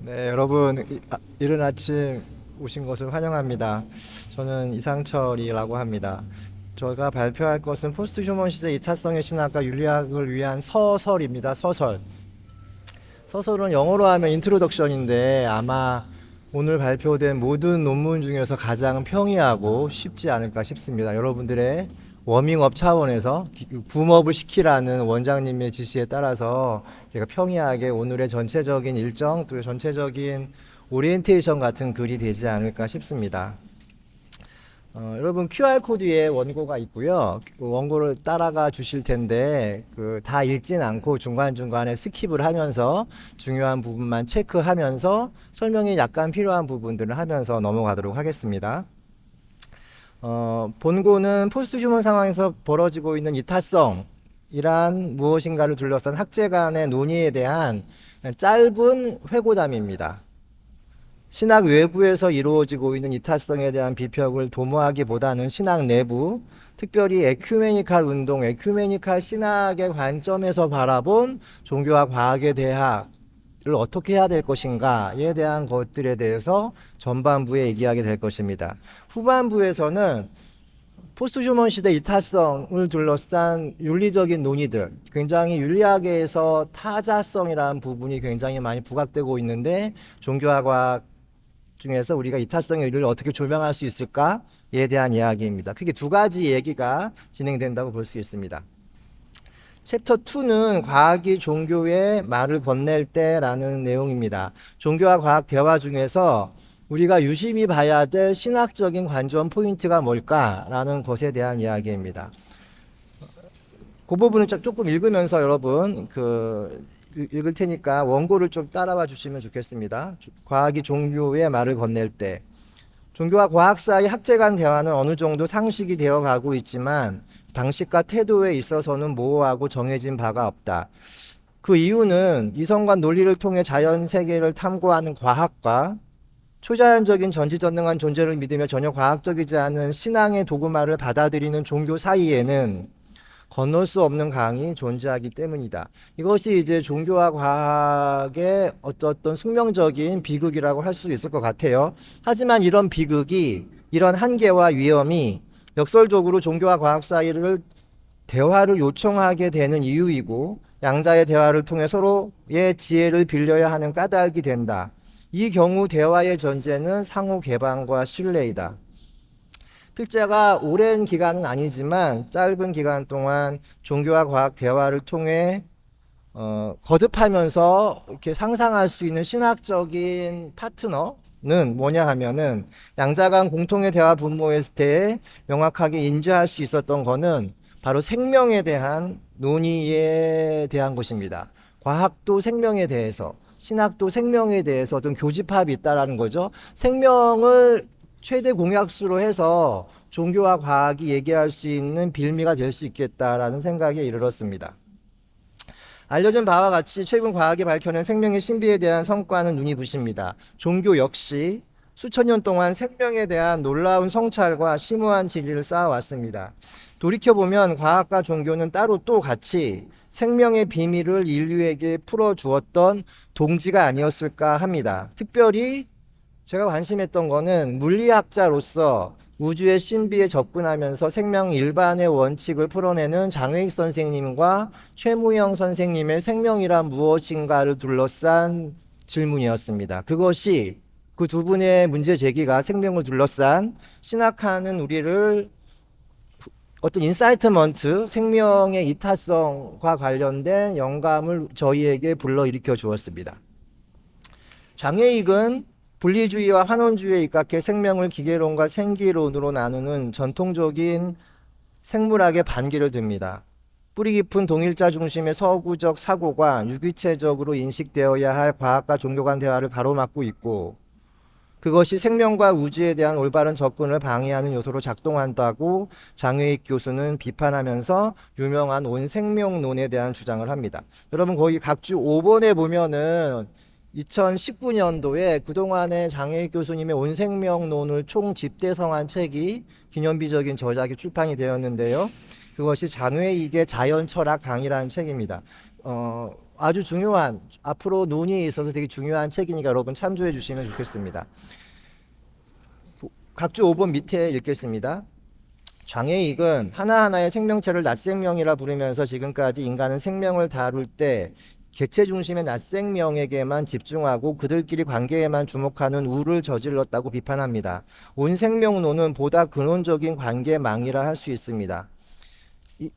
네, 여러분 이른 아침 오신 것을 환영합니다. 저는 이상철이라고 합니다. 제가 발표할 것은 포스트 휴먼 시대 이타성의 신학과 윤리학을 위한 서설입니다. 서설. 서설은 영어로 하면 인트로덕션인데 아마 오늘 발표된 모든 논문 중에서 가장 평이하고 쉽지 않을까 싶습니다. 여러분들의 워밍업 차원에서 붐업을 시키라는 원장님의 지시에 따라서 제가 평이하게 오늘의 전체적인 일정 또 전체적인 오리엔테이션 같은 글이 되지 않을까 싶습니다. 여러분 QR코드에 원고가 있고요. 그 원고를 따라가 주실 텐데 다 읽진 않고 중간중간에 스킵을 하면서 중요한 부분만 체크하면서 설명이 약간 필요한 부분들을 하면서 넘어가도록 하겠습니다. 본고는 포스트 휴먼 상황에서 벌어지고 있는 이타성이란 무엇인가를 둘러싼 학제 간의 논의에 대한 짧은 회고담입니다. 신학 외부에서 이루어지고 있는 이타성에 대한 비평을 도모하기보다는 신학 내부, 특별히 에큐메니칼 운동, 에큐메니칼 신학의 관점에서 바라본 종교와 과학의 대학을 어떻게 해야 될 것인가에 대한 것들에 대해서 전반부에 얘기하게 될 것입니다. 후반부에서는 포스트 휴먼 시대 이타성을 둘러싼 윤리적인 논의들, 굉장히 윤리학에서 타자성이라는 부분이 굉장히 많이 부각되고 있는데 종교와 과학 중에서 우리가 이타성의 의미를 어떻게 조명할 수 있을까에 대한 이야기입니다. 크게 두 가지 얘기가 진행된다고 볼 수 있습니다. 챕터 2는 과학이 종교의 말을 건넬 때라는 내용입니다. 종교와 과학 대화 중에서 우리가 유심히 봐야 될 신학적인 관전 포인트가 뭘까라는 것에 대한 이야기입니다. 그 부분을 조금 읽으면서 여러분 읽을 테니까 원고를 좀 따라와 주시면 좋겠습니다. 과학이 종교의 말을 건넬 때 종교와 과학 사이 학제 간 대화는 어느 정도 상식이 되어 가고 있지만 방식과 태도에 있어서는 모호하고 정해진 바가 없다. 그 이유는 이성과 논리를 통해 자연 세계를 탐구하는 과학과 초자연적인 전지전능한 존재를 믿으며 전혀 과학적이지 않은 신앙의 도구마를 받아들이는 종교 사이에는 건널 수 없는 강이 존재하기 때문이다. 이것이 이제 종교와 과학의 어떤 숙명적인 비극이라고 할 수 있을 것 같아요. 하지만 이런 비극이, 이런 한계와 위험이 역설적으로 종교와 과학 사이를 대화를 요청하게 되는 이유이고 양자의 대화를 통해 서로의 지혜를 빌려야 하는 까닭이 된다. 이 경우 대화의 전제는 상호 개방과 신뢰이다. 필자가 오랜 기간은 아니지만 짧은 기간 동안 종교와 과학 대화를 통해 거듭하면서 이렇게 상상할 수 있는 신학적인 파트너는 뭐냐 하면은 양자 간 공통의 대화 분모에 대해 명확하게 인지할 수 있었던 거는 바로 생명에 대한 논의에 대한 것입니다. 과학도 생명에 대해서, 신학도 생명에 대해서 어떤 교집합이 있다라는 거죠. 생명을 최대 공약수로 해서 종교와 과학이 얘기할 수 있는 빌미가 될 수 있겠다라는 생각에 이르렀습니다. 알려진 바와 같이 최근 과학이 밝혀낸 생명의 신비에 대한 성과는 눈이 부십니다. 종교 역시 수천 년 동안 생명에 대한 놀라운 성찰과 심오한 진리를 쌓아왔습니다. 돌이켜보면 과학과 종교는 따로 또 같이 생명의 비밀을 인류에게 풀어주었던 동지가 아니었을까 합니다. 특별히 제가 관심했던 거는 물리학자로서 우주의 신비에 접근하면서 생명 일반의 원칙을 풀어내는 장외익 선생님과 최무영 선생님의 생명이란 무엇인가를 둘러싼 질문이었습니다. 그것이 그 두 분의 문제 제기가 생명을 둘러싼 신학하는 우리를 어떤 인사이트먼트, 생명의 이타성과 관련된 영감을 저희에게 불러일으켜 주었습니다. 장외익은 분리주의와 환원주의에 입각해 생명을 기계론과 생기론으로 나누는 전통적인 생물학의 반기를 듭니다. 뿌리 깊은 동일자 중심의 서구적 사고가 유기체적으로 인식되어야 할 과학과 종교 간 대화를 가로막고 있고 그것이 생명과 우주에 대한 올바른 접근을 방해하는 요소로 작동한다고 장외익 교수는 비판하면서 유명한 온생명론에 대한 주장을 합니다. 여러분 거기 각주 5번에 보면은 2019년도에 그동안의 장혜익 교수님의 온생명론을 총 집대성한 책이 기념비적인 저작이 출판이 되었는데요. 그것이 장혜익의 자연철학 강의라는 책입니다. 아주 중요한, 앞으로 논의에 있어서 되게 중요한 책이니까 여러분 참조해 주시면 좋겠습니다. 각주 5번 밑에 읽겠습니다. 장애익은 하나하나의 생명체를 낫생명이라 부르면서 지금까지 인간은 생명을 다룰 때 개체 중심의 낫생명에게만 집중하고 그들끼리 관계에만 주목하는 우를 저질렀다고 비판합니다. 온생명론은 보다 근원적인 관계망이라 할 수 있습니다.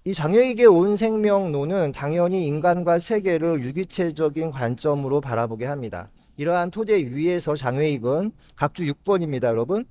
이 장애익의 온생명론은 당연히 인간과 세계를 유기체적인 관점으로 바라보게 합니다. 이러한 토대 위에서 장애익은 각주 6번입니다, 여러분.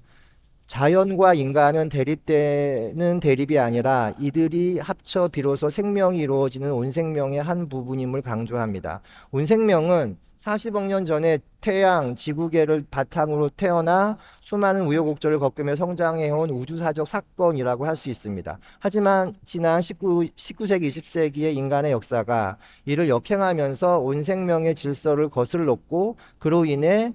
자연과 인간은 대립되는 대립이 아니라 이들이 합쳐 비로소 생명이 이루어지는 온생명의 한 부분임을 강조합니다. 온생명은 40억 년 전에 태양, 지구계를 바탕으로 태어나 수많은 우여곡절을 겪으며 성장해온 우주사적 사건이라고 할 수 있습니다. 하지만 지난 19세기, 20세기의 인간의 역사가 이를 역행하면서 온생명의 질서를 거슬렀고 그로 인해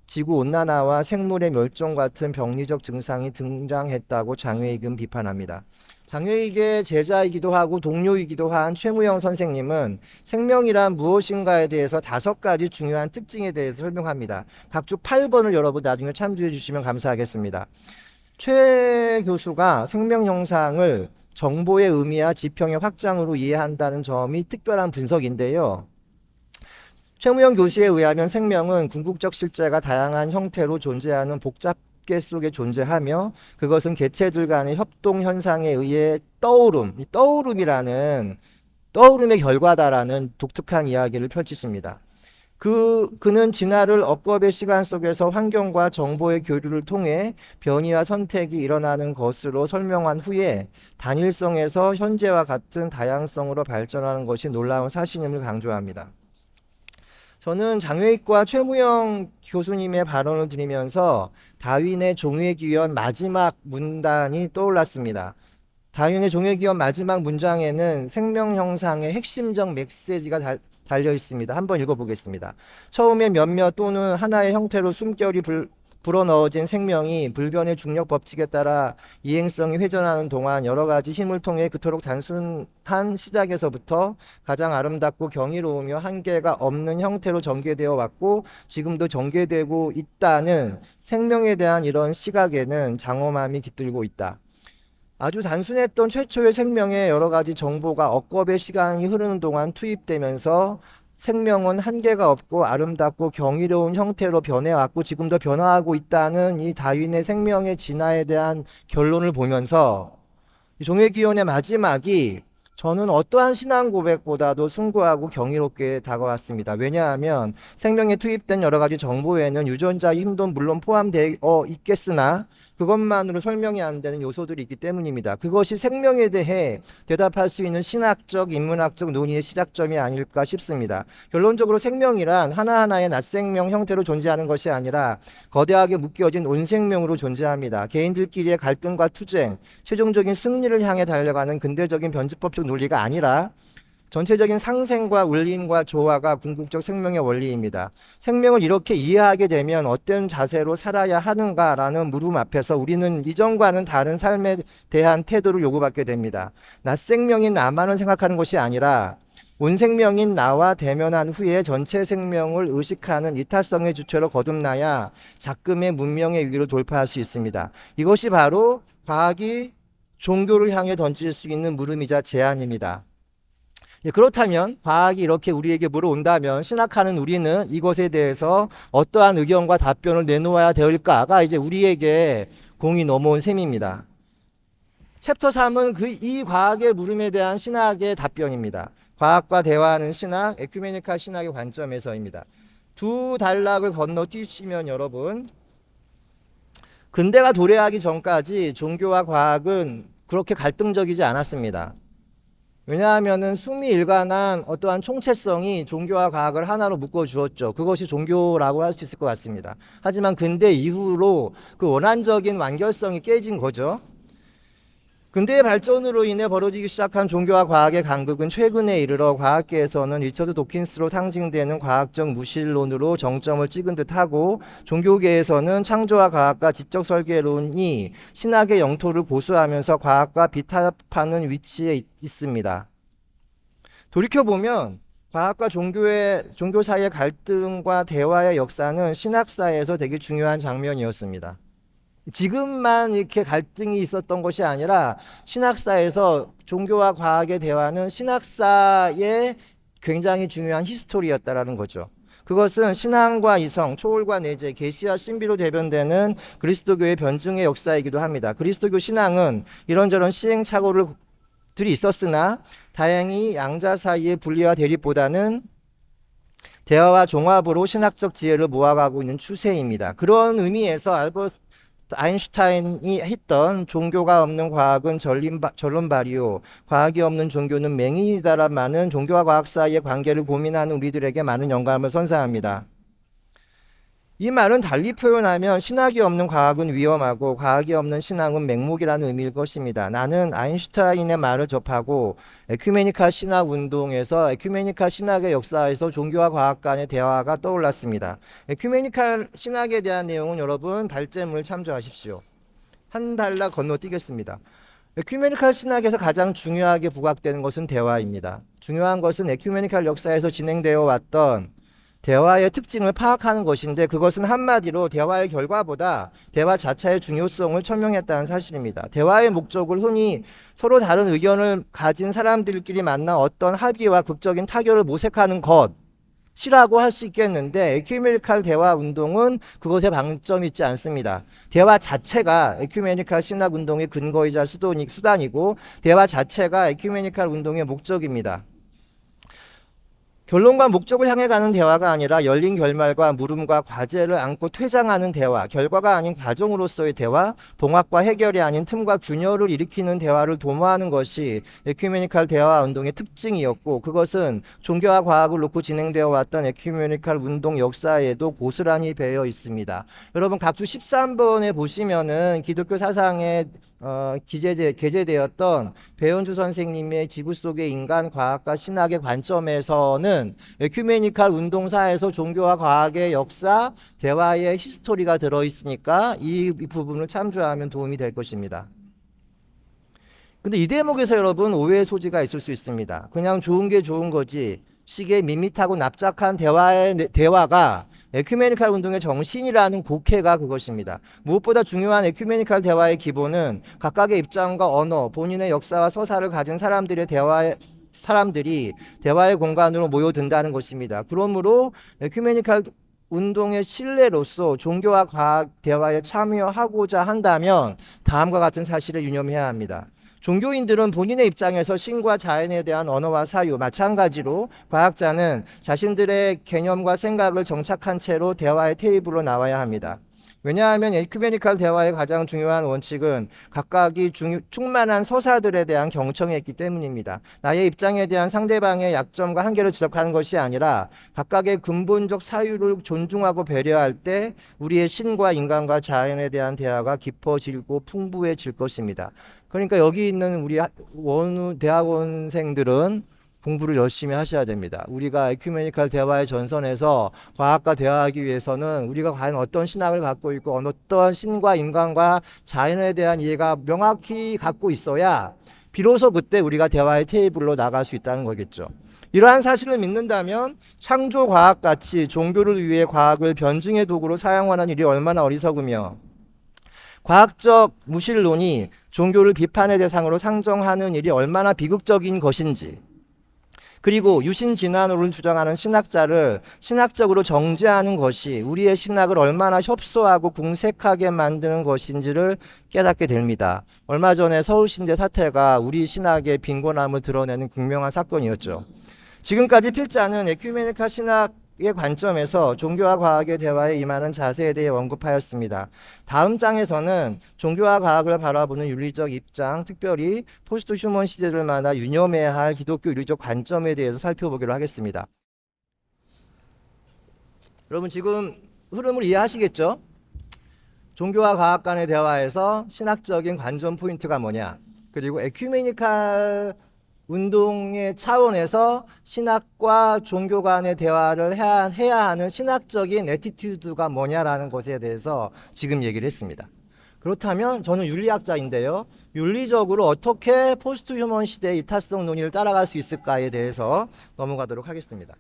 지구온난화와 생물의 멸종 같은 병리적 증상이 등장했다고 장외익은 비판합니다. 장외익의 제자이기도 하고 동료이기도 한 최무영 선생님은 생명이란 무엇인가에 대해서 5가지 중요한 특징에 대해서 설명합니다. 각주 8번을 여러분 나중에 참조해 주시면 감사하겠습니다. 최 교수가 생명 형상을 정보의 의미와 지평의 확장으로 이해한다는 점이 특별한 분석인데요. 최무영 교수에 의하면 생명은 궁극적 실제가 다양한 형태로 존재하는 복잡계 속에 존재하며 그것은 개체들 간의 협동 현상에 의해 떠오름의 결과다라는 독특한 이야기를 펼치십니다. 그는 진화를 억겁의 시간 속에서 환경과 정보의 교류를 통해 변이와 선택이 일어나는 것으로 설명한 후에 단일성에서 현재와 같은 다양성으로 발전하는 것이 놀라운 사실임을 강조합니다. 저는 장외익과 최무영 교수님의 발언을 들으면서 다윈의 종회기원 마지막 문단이 떠올랐습니다. 다윈의 종회기원 마지막 문장에는 생명 형상의 핵심적 메시지가 달려 있습니다. 한번 읽어보겠습니다. 처음에 몇몇 또는 하나의 형태로 숨결이 불어넣어진 생명이 불변의 중력 법칙에 따라 이행성이 회전하는 동안 여러 가지 힘을 통해 그토록 단순한 시작에서부터 가장 아름답고 경이로우며 한계가 없는 형태로 전개되어 왔고 지금도 전개되고 있다는 생명에 대한 이런 시각에는 장엄함이 깃들고 있다. 아주 단순했던 최초의 생명에 여러 가지 정보가 억겁의 시간이 흐르는 동안 투입되면서 생명은 한계가 없고 아름답고 경이로운 형태로 변해왔고 지금도 변화하고 있다는 이 다윈의 생명의 진화에 대한 결론을 보면서 종회기원의 마지막이 저는 어떠한 신앙 고백보다도 숭고하고 경이롭게 다가왔습니다. 왜냐하면 생명에 투입된 여러 가지 정보에는 유전자의 힘도 물론 포함되어 있겠으나 그것만으로 설명이 안 되는 요소들이 있기 때문입니다. 그것이 생명에 대해 대답할 수 있는 신학적, 인문학적 논의의 시작점이 아닐까 싶습니다. 결론적으로 생명이란 하나하나의 낫생명 형태로 존재하는 것이 아니라 거대하게 묶여진 온생명으로 존재합니다. 개인들끼리의 갈등과 투쟁, 최종적인 승리를 향해 달려가는 근대적인 변주법적 논리가 아니라 전체적인 상생과 울림과 조화가 궁극적 생명의 원리입니다. 생명을 이렇게 이해하게 되면 어떤 자세로 살아야 하는가라는 물음 앞에서 우리는 이전과는 다른 삶에 대한 태도를 요구받게 됩니다. 낫생명인 나만을 생각하는 것이 아니라 온생명인 나와 대면한 후에 전체 생명을 의식하는 이타성의 주체로 거듭나야 작금의 문명의 위기를 돌파할 수 있습니다. 이것이 바로 과학이 종교를 향해 던질 수 있는 물음이자 제안입니다. 그렇다면 과학이 이렇게 우리에게 물어온다면 신학하는 우리는 이것에 대해서 어떠한 의견과 답변을 내놓아야 될까가 이제 우리에게 공이 넘어온 셈입니다. 챕터 3은 이 과학의 물음에 대한 신학의 답변입니다. 과학과 대화하는 신학, 에큐메니칼 신학의 관점에서입니다. 두 단락을 건너 뛰시면 여러분, 근대가 도래하기 전까지 종교와 과학은 그렇게 갈등적이지 않았습니다. 왜냐하면은 숨이 일관한 어떠한 총체성이 종교와 과학을 하나로 묶어주었죠. 그것이 종교라고 할 수 있을 것 같습니다. 하지만 근대 이후로 그 원한적인 완결성이 깨진 거죠. 근대의 발전으로 인해 벌어지기 시작한 종교와 과학의 간극은 최근에 이르러 과학계에서는 리처드 도킨스로 상징되는 과학적 무실론으로 정점을 찍은 듯하고 종교계에서는 창조와 과학과 지적 설계론이 신학의 영토를 고수하면서 과학과 비탑하는 위치에 있습니다. 돌이켜보면 과학과 종교 사이의 갈등과 대화의 역사는 신학사에서 되게 중요한 장면이었습니다. 지금만 이렇게 갈등이 있었던 것이 아니라 신학사에서 종교와 과학의 대화는 신학사의 굉장히 중요한 히스토리였다라는 거죠. 그것은 신앙과 이성, 초월과 내재, 계시와 신비로 대변되는 그리스도교의 변증의 역사이기도 합니다. 그리스도교 신앙은 이런저런 시행착오들이 있었으나 다행히 양자 사이의 분리와 대립보다는 대화와 종합으로 신학적 지혜를 모아가고 있는 추세입니다. 그런 의미에서 알버트 아인슈타인이 했던 종교가 없는 과학은 전론발이요 과학이 없는 종교는 맹인이다란 말은 종교와 과학 사이의 관계를 고민하는 우리들에게 많은 영감을 선사합니다. 이 말은 달리 표현하면 신학이 없는 과학은 위험하고 과학이 없는 신앙은 맹목이라는 의미일 것입니다. 나는 아인슈타인의 말을 접하고 에큐메니칼 신학 운동에서 에큐메니칼 신학의 역사에서 종교와 과학 간의 대화가 떠올랐습니다. 에큐메니칼 신학에 대한 내용은 여러분 발제문을 참조하십시오. 한 달러 건너뛰겠습니다. 에큐메니칼 신학에서 가장 중요하게 부각되는 것은 대화입니다. 중요한 것은 에큐메니칼 역사에서 진행되어 왔던 대화의 특징을 파악하는 것인데 그것은 한마디로 대화의 결과보다 대화 자체의 중요성을 천명했다는 사실입니다. 대화의 목적을 흔히 서로 다른 의견을 가진 사람들끼리 만나 어떤 합의와 극적인 타결을 모색하는 것이라고 할 수 있겠는데 에큐메니칼 대화 운동은 그것에 방점이 있지 않습니다. 대화 자체가 에큐메니칼 신학 운동의 근거이자 수단이고 대화 자체가 에큐메니칼 운동의 목적입니다. 결론과 목적을 향해 가는 대화가 아니라 열린 결말과 물음과 과제를 안고 퇴장하는 대화, 결과가 아닌 과정으로서의 대화, 봉합과 해결이 아닌 틈과 균열을 일으키는 대화를 도모하는 것이 에큐메니칼 대화 운동의 특징이었고 그것은 종교와 과학을 놓고 진행되어 왔던 에큐메니칼 운동 역사에도 고스란히 배어 있습니다. 여러분 각주 13번에 보시면은 기독교 사상에 게재되었던 배은주 선생님의 지구 속의 인간, 과학과 신학의 관점에서는 에큐메니칼 운동사에서 종교와 과학의 역사, 대화의 히스토리가 들어있으니까 이 부분을 참조하면 도움이 될 것입니다. 근데 이 대목에서 여러분 오해의 소지가 있을 수 있습니다. 그냥 좋은 게 좋은 거지 식의 밋밋하고 납작한 대화가 에큐메니칼 운동의 정신이라는 곡해가 그것입니다. 무엇보다 중요한 에큐메니칼 대화의 기본은 각각의 입장과 언어, 본인의 역사와 서사를 가진 사람들이 대화의 공간으로 모여든다는 것입니다. 그러므로 에큐메니칼 운동의 신뢰로서 종교와 과학 대화에 참여하고자 한다면 다음과 같은 사실을 유념해야 합니다. 종교인들은 본인의 입장에서 신과 자연에 대한 언어와 사유, 마찬가지로 과학자는 자신들의 개념과 생각을 정착한 채로 대화의 테이블로 나와야 합니다. 왜냐하면 에큐메니칼 대화의 가장 중요한 원칙은 각각이 충만한 서사들에 대한 경청이 있기 때문입니다. 나의 입장에 대한 상대방의 약점과 한계를 지적하는 것이 아니라 각각의 근본적 사유를 존중하고 배려할 때 우리의 신과 인간과 자연에 대한 대화가 깊어지고 풍부해질 것입니다. 그러니까 여기 있는 우리 원우 대학원생들은 공부를 열심히 하셔야 됩니다. 우리가 에큐메니칼 대화의 전선에서 과학과 대화하기 위해서는 우리가 과연 어떤 신학을 갖고 있고 어떤 신과 인간과 자연에 대한 이해가 명확히 갖고 있어야 비로소 그때 우리가 대화의 테이블로 나갈 수 있다는 거겠죠. 이러한 사실을 믿는다면 창조과학같이 종교를 위해 과학을 변증의 도구로 사용하는 일이 얼마나 어리석으며 과학적 무신론이 종교를 비판의 대상으로 상정하는 일이 얼마나 비극적인 것인지, 그리고 유신진화론을 주장하는 신학자를 신학적으로 정죄하는 것이 우리의 신학을 얼마나 협소하고 궁색하게 만드는 것인지를 깨닫게 됩니다. 얼마 전에 서울신대 사태가 우리 신학의 빈곤함을 드러내는 극명한 사건이었죠. 지금까지 필자는 에큐메니칼 신학의 관점에서 종교와 과학의 대화에 임하는 자세에 대해 언급하였습니다. 다음 장에서는 종교와 과학을 바라보는 윤리적 입장, 특별히 포스트 휴먼 시대들마다 유념해야 할 기독교 윤리적 관점에 대해서 살펴보기로 하겠습니다. 여러분 지금 흐름을 이해하시겠죠? 종교와 과학 간의 대화에서 신학적인 관전 포인트가 뭐냐, 그리고 에큐메니칼 운동의 차원에서 신학과 종교 간의 대화를 해야 하는 신학적인 애티튜드가 뭐냐라는 것에 대해서 지금 얘기를 했습니다. 그렇다면 저는 윤리학자인데요. 윤리적으로 어떻게 포스트 휴먼 시대의 이타성 논의를 따라갈 수 있을까에 대해서 넘어가도록 하겠습니다.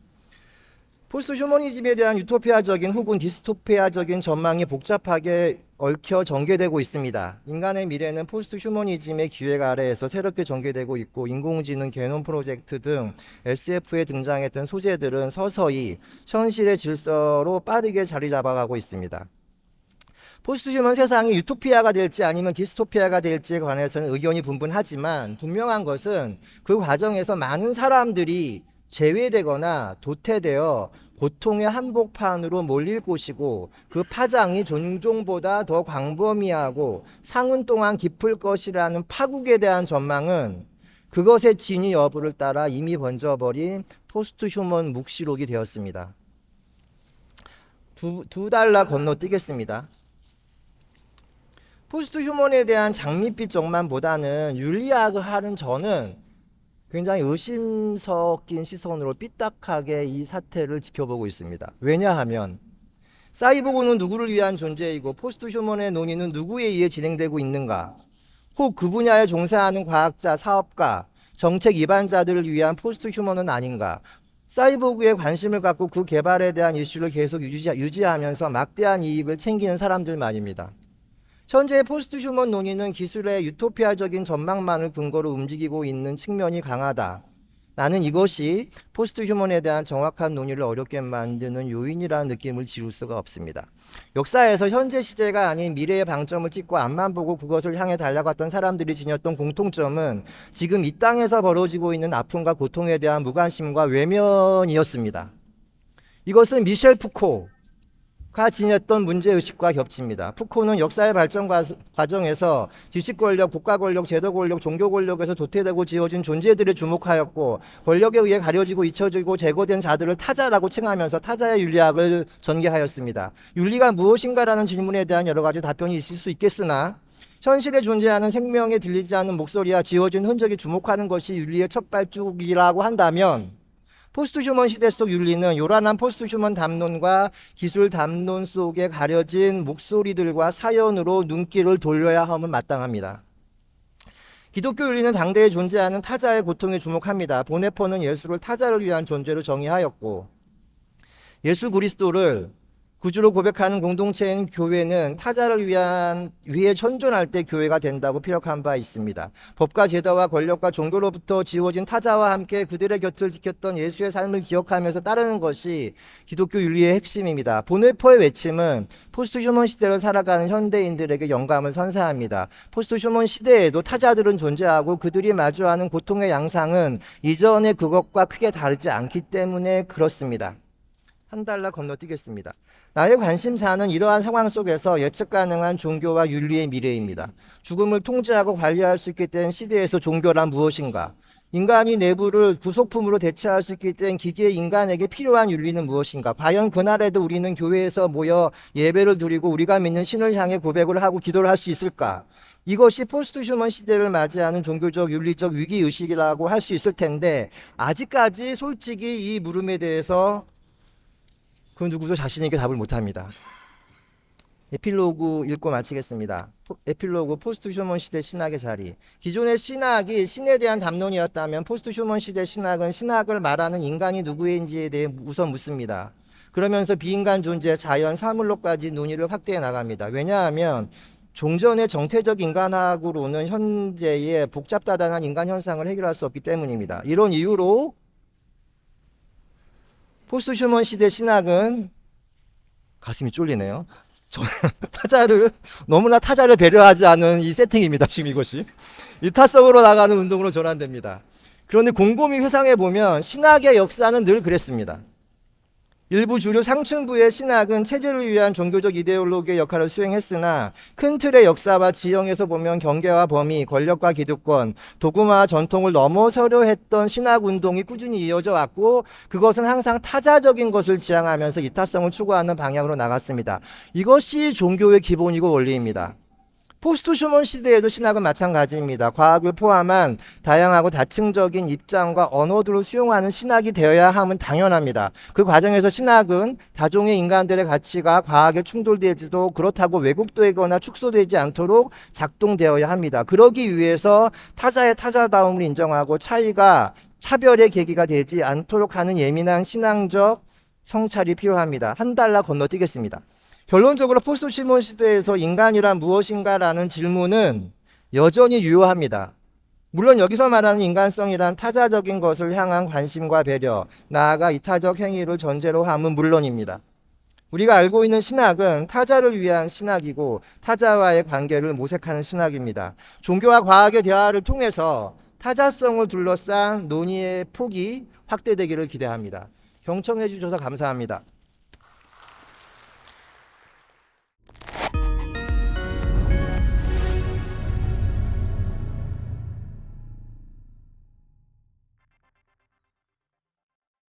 포스트 휴머니즘에 대한 유토피아적인 혹은 디스토피아적인 전망이 복잡하게 얽혀 전개되고 있습니다. 인간의 미래는 포스트 휴머니즘의 기획 아래에서 새롭게 전개되고 있고, 인공지능, 게놈 프로젝트 등 SF에 등장했던 소재들은 서서히 현실의 질서로 빠르게 자리 잡아가고 있습니다. 포스트 휴먼 세상이 유토피아가 될지 아니면 디스토피아가 될지에 관해서는 의견이 분분하지만, 분명한 것은 그 과정에서 많은 사람들이 제외되거나 도태되어 고통의 한복판으로 몰릴 것이고, 그 파장이 종종보다 더 광범위하고 상흔 동안 깊을 것이라는 파국에 대한 전망은 그것의 진위 여부를 따라 이미 번져버린 포스트 휴먼 묵시록이 되었습니다. 두 달러 건너뛰겠습니다. 포스트 휴먼에 대한 장밋빛 전망보다는 윤리학을 하는 저는 굉장히 의심 섞인 시선으로 삐딱하게 이 사태를 지켜보고 있습니다. 왜냐하면 사이보그는 누구를 위한 존재이고 포스트 휴먼의 논의는 누구에 의해 진행되고 있는가? 혹 그 분야에 종사하는 과학자, 사업가, 정책 입안자들을 위한 포스트 휴먼은 아닌가? 사이보그에 관심을 갖고 그 개발에 대한 이슈를 계속 유지하면서 막대한 이익을 챙기는 사람들 말입니다. 현재의 포스트 휴먼 논의는 기술의 유토피아적인 전망만을 근거로 움직이고 있는 측면이 강하다. 나는 이것이 포스트 휴먼에 대한 정확한 논의를 어렵게 만드는 요인이라는 느낌을 지울 수가 없습니다. 역사에서 현재 시대가 아닌 미래의 방점을 찍고 앞만 보고 그것을 향해 달려갔던 사람들이 지녔던 공통점은 지금 이 땅에서 벌어지고 있는 아픔과 고통에 대한 무관심과 외면이었습니다. 이것은 미셸 푸코가 지녔던 문제의식과 겹칩니다. 푸코는 역사의 발전 과정에서 지식 권력, 국가 권력, 제도 권력, 종교 권력에서 도태되고 지어진 존재들에 주목하였고, 권력에 의해 가려지고 잊혀지고 제거된 자들을 타자라고 칭하면서 타자의 윤리학을 전개하였습니다. 윤리가 무엇인가라는 질문에 대한 여러 가지 답변이 있을 수 있겠으나, 현실에 존재하는 생명에 들리지 않는 목소리와 지어진 흔적에 주목하는 것이 윤리의 첫 발주기라고 한다면, 포스트 휴먼 시대 속 윤리는 요란한 포스트 휴먼 담론과 기술 담론 속에 가려진 목소리들과 사연으로 눈길을 돌려야 함은 마땅합니다. 기독교 윤리는 당대에 존재하는 타자의 고통에 주목합니다. 보네퍼는 예수를 타자를 위한 존재로 정의하였고, 예수 그리스도를 구주로 고백하는 공동체인 교회는 타자를 위해 현존할 때 교회가 된다고 피력한 바 있습니다. 법과 제도와 권력과 종교로부터 지워진 타자와 함께 그들의 곁을 지켰던 예수의 삶을 기억하면서 따르는 것이 기독교 윤리의 핵심입니다. 보네퍼의 외침은 포스트 휴먼 시대를 살아가는 현대인들에게 영감을 선사합니다. 포스트 휴먼 시대에도 타자들은 존재하고 그들이 마주하는 고통의 양상은 이전의 그것과 크게 다르지 않기 때문에 그렇습니다. 한 달러 건너뛰겠습니다. 나의 관심사는 이러한 상황 속에서 예측 가능한 종교와 윤리의 미래입니다. 죽음을 통제하고 관리할 수 있게 된 시대에서 종교란 무엇인가? 인간이 내부를 부속품으로 대체할 수 있게 된 기계 인간에게 필요한 윤리는 무엇인가? 과연 그날에도 우리는 교회에서 모여 예배를 드리고 우리가 믿는 신을 향해 고백을 하고 기도를 할 수 있을까? 이것이 포스트 휴먼 시대를 맞이하는 종교적 윤리적 위기의식이라고 할 수 있을 텐데, 아직까지 솔직히 이 물음에 대해서 그 누구도 자신있게 답을 못합니다. 에필로그 읽고 마치겠습니다. 에필로그 포스트 휴먼 시대 신학의 자리. 기존의 신학이 신에 대한 담론이었다면 포스트 휴먼 시대 신학은 신학을 말하는 인간이 누구인지에 대해 우선 묻습니다. 그러면서 비인간 존재, 자연, 사물로까지 논의를 확대해 나갑니다. 왜냐하면 종전의 정태적 인간학으로는 현재의 복잡다단한 인간 현상을 해결할 수 없기 때문입니다. 이런 이유로 포스트 휴먼 시대 신학은 가슴이 쫄리네요. 너무나 타자를 배려하지 않은 이 세팅입니다. 지금 이것이 이타성으로 나가는 운동으로 전환됩니다. 그런데 곰곰이 회상해 보면 신학의 역사는 늘 그랬습니다. 일부 주류 상층부의 신학은 체제를 위한 종교적 이데올로기의 역할을 수행했으나 큰 틀의 역사와 지형에서 보면 경계와 범위, 권력과 기득권, 도구마와 전통을 넘어서려 했던 신학운동이 꾸준히 이어져 왔고, 그것은 항상 타자적인 것을 지향하면서 이타성을 추구하는 방향으로 나갔습니다. 이것이 종교의 기본이고 원리입니다. 포스트 슈먼 시대에도 신학은 마찬가지입니다. 과학을 포함한 다양하고 다층적인 입장과 언어들을 수용하는 신학이 되어야 함은 당연합니다. 그 과정에서 신학은 다종의 인간들의 가치가 과학에 충돌되지도 그렇다고 왜곡되거나 축소되지 않도록 작동되어야 합니다. 그러기 위해서 타자의 타자다움을 인정하고 차이가 차별의 계기가 되지 않도록 하는 예민한 신앙적 성찰이 필요합니다. 한 달러 건너뛰겠습니다. 결론적으로 포스트 슈먼 시대에서 인간이란 무엇인가라는 질문은 여전히 유효합니다. 물론 여기서 말하는 인간성이란 타자적인 것을 향한 관심과 배려, 나아가 이타적 행위를 전제로 함은 물론입니다. 우리가 알고 있는 신학은 타자를 위한 신학이고 타자와의 관계를 모색하는 신학입니다. 종교와 과학의 대화를 통해서 타자성을 둘러싼 논의의 폭이 확대되기를 기대합니다. 경청해 주셔서 감사합니다.